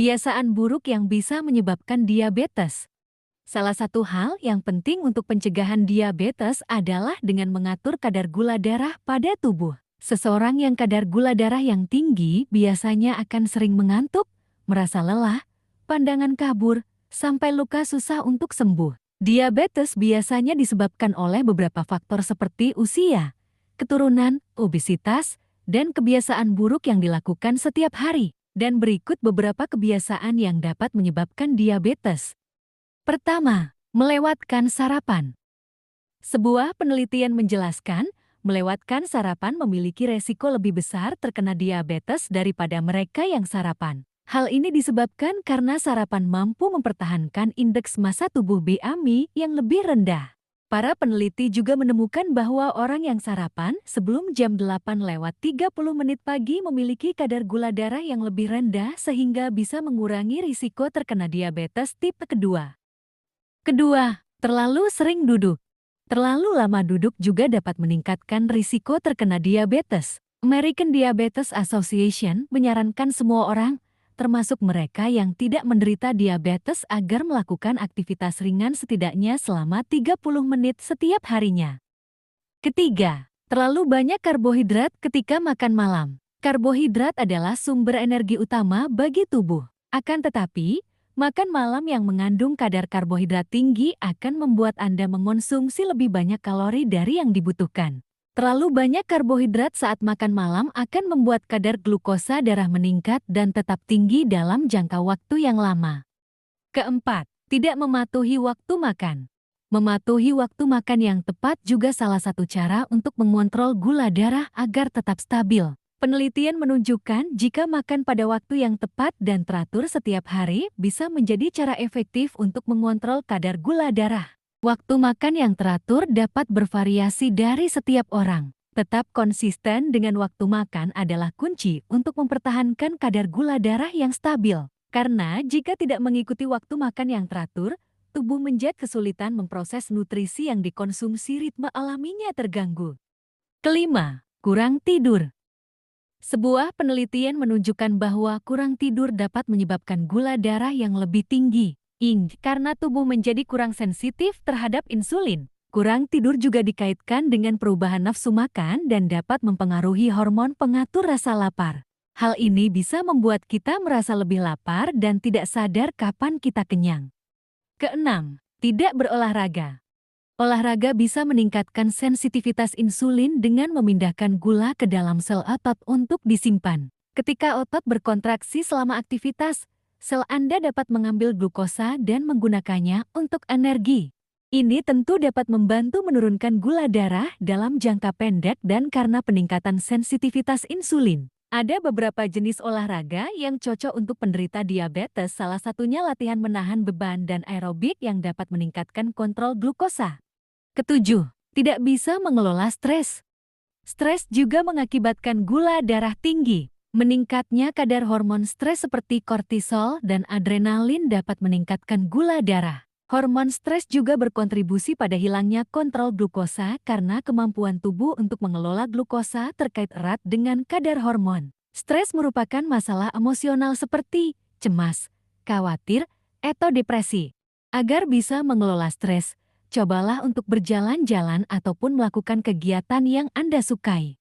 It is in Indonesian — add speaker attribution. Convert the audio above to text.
Speaker 1: Kebiasaan buruk yang bisa menyebabkan diabetes. Salah satu hal yang penting untuk pencegahan diabetes adalah dengan mengatur kadar gula darah pada tubuh. Seseorang yang kadar gula darah yang tinggi biasanya akan sering mengantuk, merasa lelah, pandangan kabur, sampai luka susah untuk sembuh. Diabetes biasanya disebabkan oleh beberapa faktor seperti usia, keturunan, obesitas, dan kebiasaan buruk yang dilakukan setiap hari. Dan berikut beberapa kebiasaan yang dapat menyebabkan diabetes. Pertama, melewatkan sarapan. Sebuah penelitian menjelaskan, melewatkan sarapan memiliki resiko lebih besar terkena diabetes daripada mereka yang sarapan. Hal ini disebabkan karena sarapan mampu mempertahankan indeks massa tubuh BMI yang lebih rendah. Para peneliti juga menemukan bahwa orang yang sarapan sebelum jam 8:30 pagi memiliki kadar gula darah yang lebih rendah sehingga bisa mengurangi risiko terkena diabetes tipe kedua. Kedua, terlalu sering duduk. Terlalu lama duduk juga dapat meningkatkan risiko terkena diabetes. American Diabetes Association menyarankan semua orang, termasuk mereka yang tidak menderita diabetes, agar melakukan aktivitas ringan setidaknya selama 30 menit setiap harinya. Ketiga, terlalu banyak karbohidrat ketika makan malam. Karbohidrat adalah sumber energi utama bagi tubuh. Akan tetapi, makan malam yang mengandung kadar karbohidrat tinggi akan membuat Anda mengonsumsi lebih banyak kalori dari yang dibutuhkan. Terlalu banyak karbohidrat saat makan malam akan membuat kadar glukosa darah meningkat dan tetap tinggi dalam jangka waktu yang lama. Keempat, tidak mematuhi waktu makan. Mematuhi waktu makan yang tepat juga salah satu cara untuk mengontrol gula darah agar tetap stabil. Penelitian menunjukkan jika makan pada waktu yang tepat dan teratur setiap hari bisa menjadi cara efektif untuk mengontrol kadar gula darah. Waktu makan yang teratur dapat bervariasi dari setiap orang. Tetap konsisten dengan waktu makan adalah kunci untuk mempertahankan kadar gula darah yang stabil. Karena jika tidak mengikuti waktu makan yang teratur, tubuh menjadi kesulitan memproses nutrisi yang dikonsumsi, ritme alaminya terganggu. Kelima, kurang tidur. Sebuah penelitian menunjukkan bahwa kurang tidur dapat menyebabkan gula darah yang lebih tinggi. Karena tubuh menjadi kurang sensitif terhadap insulin. Kurang tidur juga dikaitkan dengan perubahan nafsu makan dan dapat mempengaruhi hormon pengatur rasa lapar. Hal ini bisa membuat kita merasa lebih lapar dan tidak sadar kapan kita kenyang. Keenam, tidak berolahraga. Olahraga bisa meningkatkan sensitivitas insulin dengan memindahkan gula ke dalam sel otot untuk disimpan. Ketika otot berkontraksi selama aktivitas, sel Anda dapat mengambil glukosa dan menggunakannya untuk energi. Ini tentu dapat membantu menurunkan gula darah dalam jangka pendek dan karena peningkatan sensitivitas insulin. Ada beberapa jenis olahraga yang cocok untuk penderita diabetes, salah satunya latihan menahan beban dan aerobik yang dapat meningkatkan kontrol glukosa. Ketujuh, tidak bisa mengelola stres. Stres juga mengakibatkan gula darah tinggi. Meningkatnya kadar hormon stres seperti kortisol dan adrenalin dapat meningkatkan gula darah. Hormon stres juga berkontribusi pada hilangnya kontrol glukosa karena kemampuan tubuh untuk mengelola glukosa terkait erat dengan kadar hormon. Stres merupakan masalah emosional seperti cemas, khawatir, atau depresi. Agar bisa mengelola stres, cobalah untuk berjalan-jalan ataupun melakukan kegiatan yang Anda sukai.